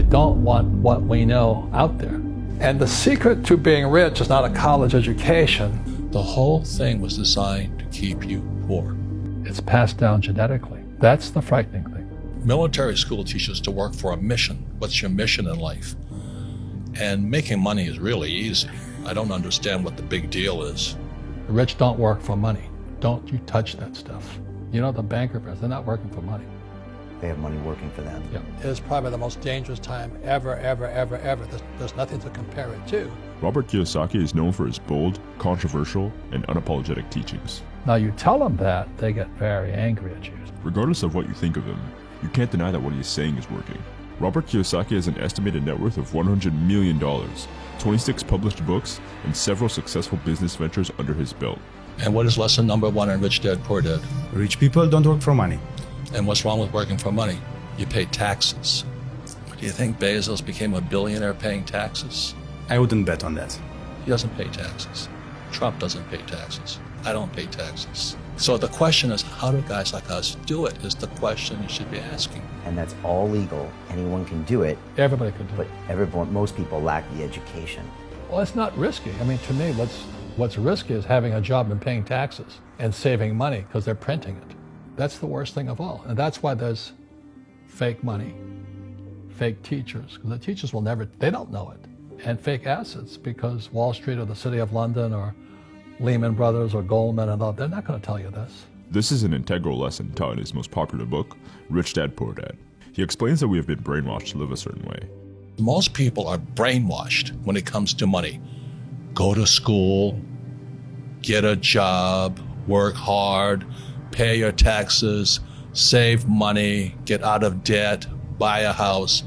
don't want what we know out there. And the secret to being rich is not a college education. The whole thing was designed to keep you poor. It's passed down genetically. That's the frightening thing. Military school teaches to work for a mission. What's your mission in life? And making money is really easy. I don't understand what the big deal is. The rich don't work for money. Don't you touch that stuff. You know, the banker friends, they're not working for money. They have money working for them. Yeah. It is probably the most dangerous time ever. There's nothing to compare it to. Robert Kiyosaki is known for his bold, controversial, and unapologetic teachings. Now you tell them that, they get very angry at you. Regardless of what you think of him, you can't deny that what he is saying is working. Robert Kiyosaki has an estimated net worth of $100 million, 26 published books, and several successful business ventures under his belt. And what is lesson number 1 in Rich Dad Poor Dad? Rich people don't work for money. And what's wrong with working for money? You pay taxes. Do you think Bezos became a billionaire paying taxes? I wouldn't bet on that. He doesn't pay taxes. Trump doesn't pay taxes. I don't pay taxes. So the question is, how do guys like us do it, is the question you should be asking. And that's all legal. Anyone can do it. Everybody can do it. But most people lack the education. Well, it's not risky. I mean, to me, what's risky is having a job and paying taxes and saving money because they're printing it. That's the worst thing of all. And that's why there's fake money, fake teachers, because the teachers will never, they don't know it. And fake assets, because Wall Street or the City of London or Lehman Brothers or Goldman and all, they're not going to tell you this. This is an integral lesson taught in his most popular book, Rich Dad Poor Dad. He explains that we have been brainwashed to live a certain way. Most people are brainwashed when it comes to money. Go to school, get a job, work hard, pay your taxes, save money, get out of debt, buy a house,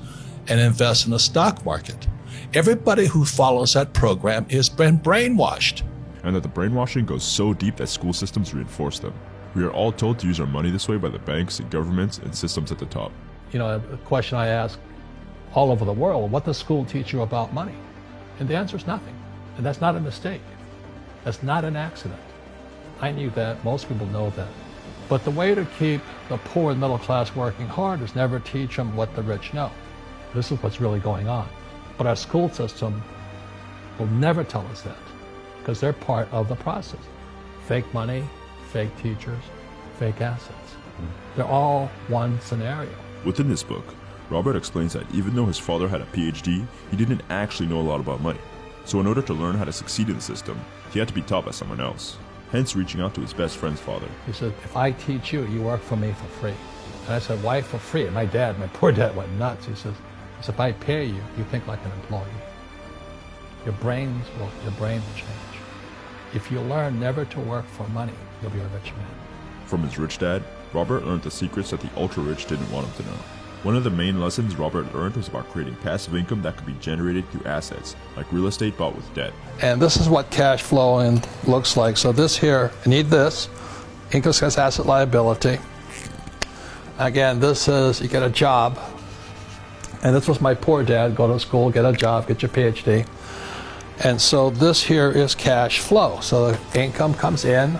and invest in the stock market. Everybody who follows that program has been brainwashed. And that the brainwashing goes so deep that school systems reinforce them. We are all told to use our money this way by the banks and governments and systems at the top. You know, a question I ask all over the world, what does school teach you about money? And the answer is nothing. And that's not a mistake. That's not an accident. I knew that, most people know that. But the way to keep the poor and middle class working hard is never teach them what the rich know. This is what's really going on. But our school system will never tell us that because they're part of the process. Fake money, fake teachers, fake assets. They're all one scenario. Within this book, Robert explains that even though his father had a PhD, he didn't actually know a lot about money. So in order to learn how to succeed in the system, he had to be taught by someone else, hence reaching out to his best friend's father. He said, if I teach you, you work for me for free. And I said, why for free? And my poor dad went nuts. He says, if I pay you, you think like an employee. Your brain will change. If you learn never to work for money, you'll be a rich man. From his rich dad, Robert learned the secrets that the ultra-rich didn't want him to know. One of the main lessons Robert learned was about creating passive income that could be generated through assets, like real estate bought with debt. And this is what cash flow looks like. So this here, you need this. Income has asset liability. Again, this is, you get a job. And this was my poor dad, go to school, get a job, get your PhD. And so this here is cash flow. So the income comes in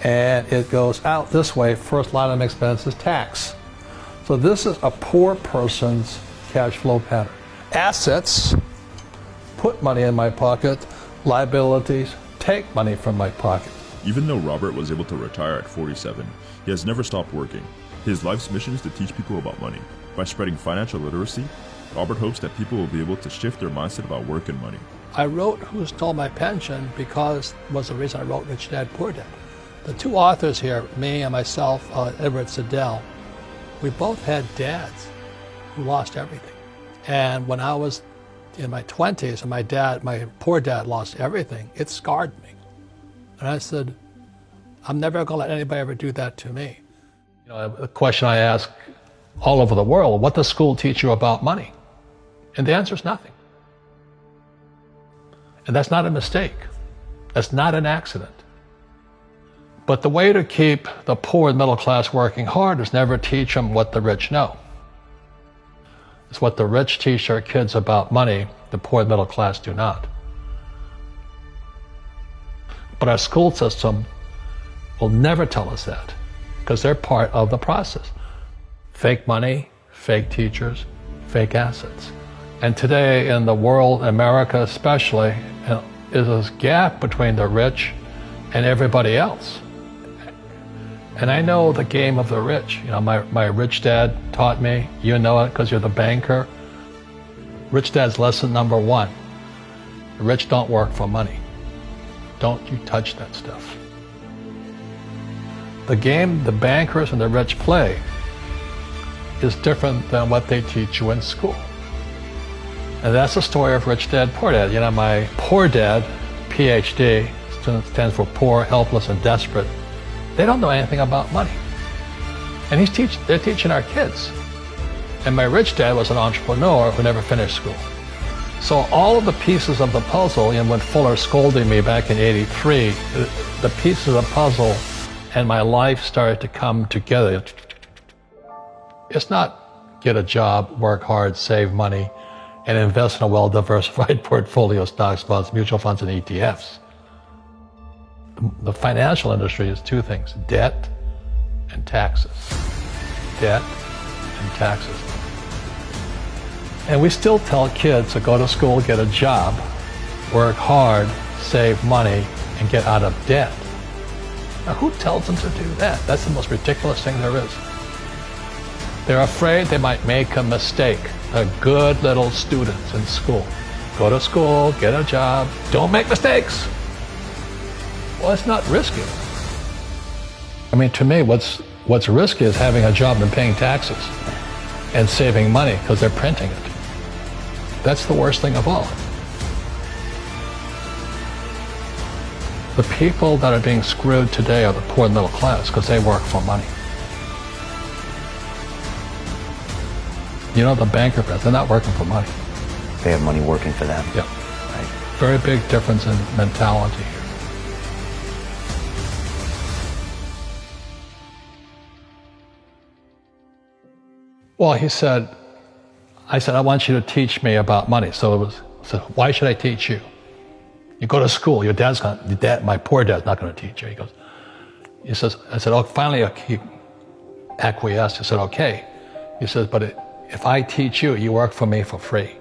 and it goes out this way. First line of expense is tax. So this is a poor person's cash flow pattern. Assets, put money in my pocket. Liabilities, take money from my pocket. Even though Robert was able to retire at 47, he has never stopped working. His life's mission is to teach people about money. By spreading financial literacy, Robert hopes that people will be able to shift their mindset about work and money. I wrote Who Stole My Pension because was the reason I wrote Rich Dad Poor Dad. The two authors here, me and myself, Edward Siddell, we both had dads who lost everything. And when I was in my 20s and my poor dad lost everything, it scarred me. And I said, I'm never going to let anybody ever do that to me. You know, a question I ask all over the world, what does school teach you about money? And the answer is nothing. And that's not a mistake. That's not an accident. But the way to keep the poor and middle class working hard is never teach them what the rich know. It's what the rich teach their kids about money, the poor and middle class do not. But our school system will never tell us that because they're part of the process. Fake money, fake teachers, fake assets. And today in the world, America especially, is this gap between the rich and everybody else. And I know the game of the rich. You know, my rich dad taught me, you know it because you're the banker. Rich dad's lesson number one. The rich don't work for money. Don't you touch that stuff. The game the bankers and the rich play is different than what they teach you in school. And that's the story of Rich Dad, Poor Dad. You know, my poor dad, PhD, stands for poor, helpless, and desperate. They don't know anything about money. And they're teaching our kids. And my rich dad was an entrepreneur who never finished school. So all of the pieces of the puzzle, and when Fuller scolded me back in '83, the pieces of the puzzle and my life started to come together. It's not get a job, work hard, save money, and invest in a well-diversified portfolio of stocks, bonds, mutual funds, and ETFs. The financial industry is two things: debt and taxes. Debt and taxes. And we still tell kids to go to school, get a job, work hard, save money, and get out of debt. Now, who tells them to do that? That's the most ridiculous thing there is. They're afraid they might make a mistake. They're good little students in school. Go to school, get a job, don't make mistakes. Well, it's not risky. I mean, to me, what's risky is having a job and paying taxes and saving money because they're printing it. That's the worst thing of all. The people that are being screwed today are the poor and middle class because they work for money. You know, the banker friends, they're not working for money. They have money working for them. Yeah. Right. Very big difference in mentality here. Well, I said, I want you to teach me about money. So I said, why should I teach you? You go to school, my poor dad's not going to teach you. He says, I said, oh, finally he acquiesced. He said, okay. He says, but if I teach you, you work for me for free.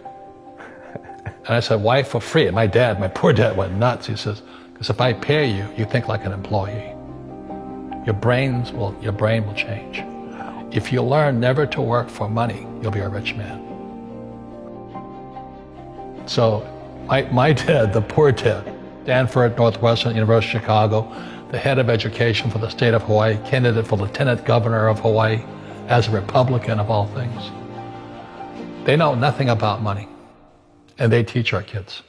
And I said, why for free? And my poor dad went nuts. He says, because if I pay you, you think like an employee. Your brain will change. If you learn never to work for money, you'll be a rich man. So my dad, the poor dad, Stanford, Northwestern, University of Chicago, the head of education for the state of Hawaii, candidate for lieutenant governor of Hawaii, as a Republican of all things. They know nothing about money, and they teach our kids.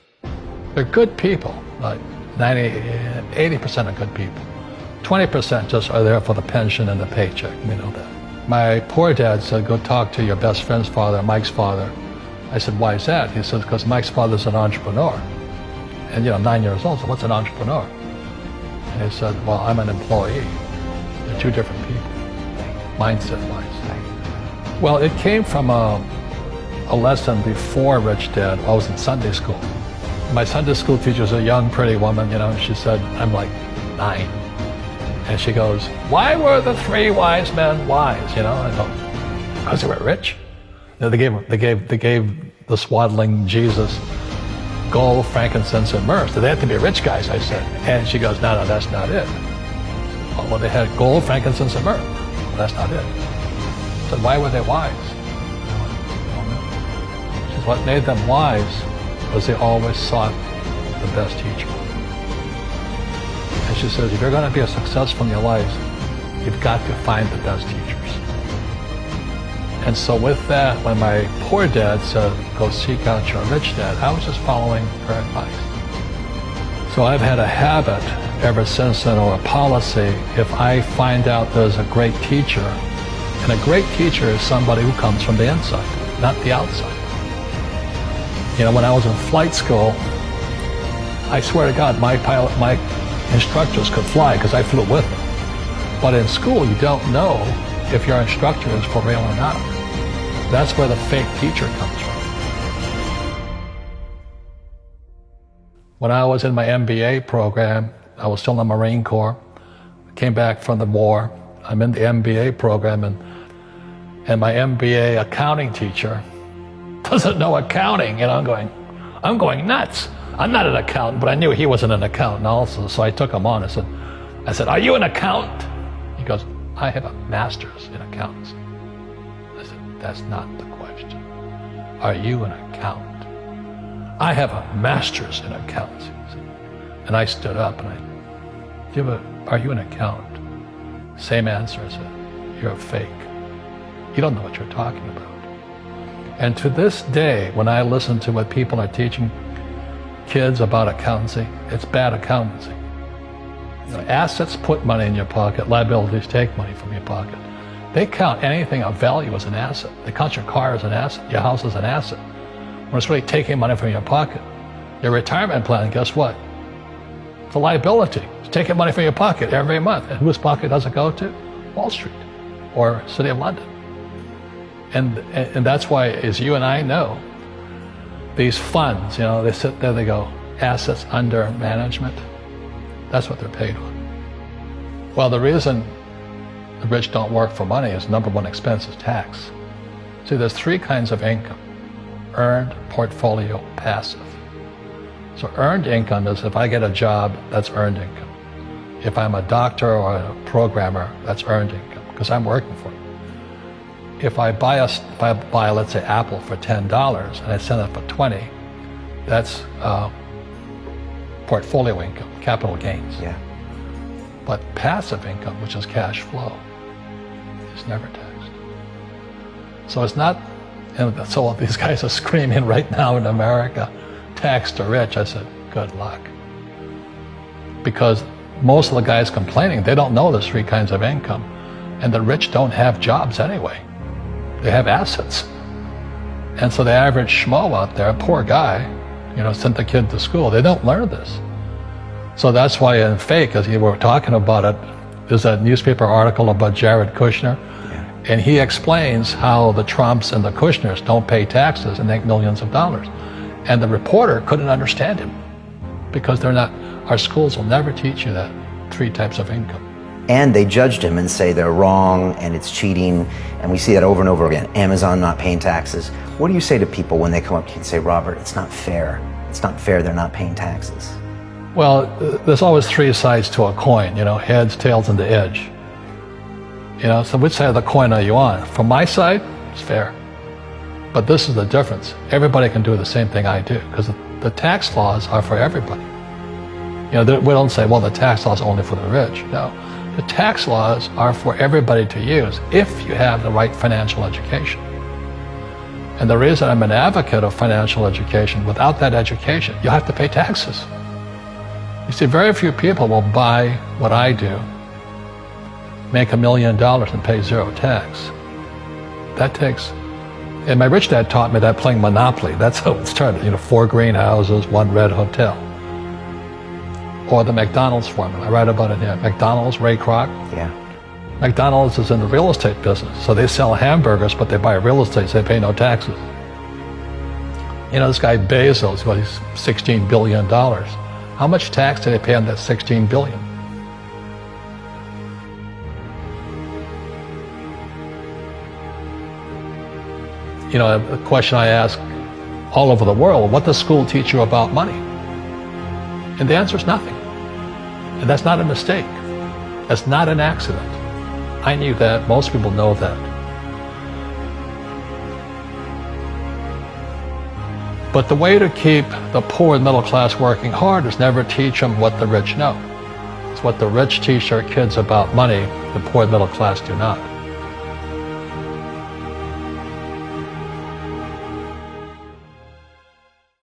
They're good people, like 80% are good people. 20% just are there for the pension and the paycheck, we know that. My poor dad said, go talk to your best friend's father, Mike's father. I said, why is that? He said, because Mike's father's an entrepreneur. And 9 years old, so what's an entrepreneur? And he said, well, I'm an employee. They're two different people, mindset-wise. Well, it came from a lesson before Rich Dad. I was in Sunday school. My Sunday school teacher's a young, pretty woman, she said, I'm like 9. And she goes, why were the 3 wise men wise? I go, because they were rich. They gave the swaddling Jesus gold, frankincense, and myrrh. So they had to be rich guys, I said. And she goes, no, that's not it. Well, they had gold, frankincense, and myrrh. Well, that's not it. I said, why were they wise? I don't know. She said, what made them wise was they always sought the best teacher. And she says, if you're going to be successful in your life, you've got to find the best teachers. And so with that, when my poor dad said, go seek out your rich dad, I was just following her advice. So I've had a habit ever since then, or a policy, if I find out there's a great teacher, and a great teacher is somebody who comes from the inside, not the outside. When I was in flight school, I swear to God, my instructors could fly because I flew with them. But in school, you don't know if your instructor is for real or not. That's where the fake teacher comes from. When I was in my MBA program, I was still in the Marine Corps. I came back from the war. I'm in the MBA program, and my MBA accounting teacher doesn't know accounting. I'm going nuts. I'm not an accountant, but I knew he wasn't an accountant also. So I took him on. I said, are you an accountant? He goes, I have a master's in accountancy. I said, that's not the question. Are you an accountant? I have a master's in accountancy. And I stood up and are you an accountant? Same answer. I said, you're a fake. You don't know what you're talking about. And to this day, when I listen to what people are teaching kids about accountancy, it's bad accountancy. Assets put money in your pocket, liabilities take money from your pocket. They count anything of value as an asset. They count your car as an asset, your house as an asset. When it's really taking money from your pocket. Your retirement plan, guess what? It's a liability. It's taking money from your pocket every month. And whose pocket does it go to? Wall Street or City of London. And that's why, as you and I know, these funds, they sit there, they go, assets under management. That's what they're paid on. Well, the reason the rich don't work for money is number one expense is tax. See, there's three kinds of income: earned, portfolio, passive. So earned income is if I get a job, that's earned income. If I'm a doctor or a programmer, that's earned income because I'm working for it. If I buy, let's say, Apple for $10 and I sell it for $20, that's portfolio income, capital gains. Yeah. But passive income, which is cash flow, is never taxed. So it's not, and so these guys are screaming right now in America, tax the rich. I said, good luck. Because most of the guys complaining, they don't know there's three kinds of income. And the rich don't have jobs anyway. They have assets. And so the average schmo out there, poor guy, sent the kid to school. They don't learn this. So that's why in Fake, as you were talking about it, there's a newspaper article about Jared Kushner. Yeah. And he explains how the Trumps and the Kushners don't pay taxes and make millions of dollars. And the reporter couldn't understand him because our schools will never teach you that three types of income. And they judged him and say they're wrong and it's cheating. And we see that over and over again. Amazon not paying taxes. What do you say to people when they come up to you and say, Robert, it's not fair. It's not fair they're not paying taxes. Well, there's always three sides to a coin, heads, tails, and the edge. So which side of the coin are you on? From my side, it's fair. But this is the difference. Everybody can do the same thing I do because the tax laws are for everybody. We don't say, well, the tax laws are only for the rich. No. The tax laws are for everybody to use if you have the right financial education. And the reason I'm an advocate of financial education, without that education, you have to pay taxes. You see, very few people will buy what I do, make $1 million and pay zero tax. That takes, and my rich dad taught me that playing Monopoly. That's how it started, 4 greenhouses, 1 red hotel. Or the McDonald's formula. I write about it here. McDonald's, Ray Kroc. Yeah. McDonald's is in the real estate business. So they sell hamburgers, but they buy real estate, so they pay no taxes. This guy Bezos, he's $16 billion. How much tax did they pay on that $16 billion? A question I ask all over the world, what does school teach you about money? And the answer is nothing. And that's not a mistake. That's not an accident. I knew that. Most people know that. But the way to keep the poor and middle class working hard is never teach them what the rich know. It's what the rich teach their kids about money, the poor and middle class do not.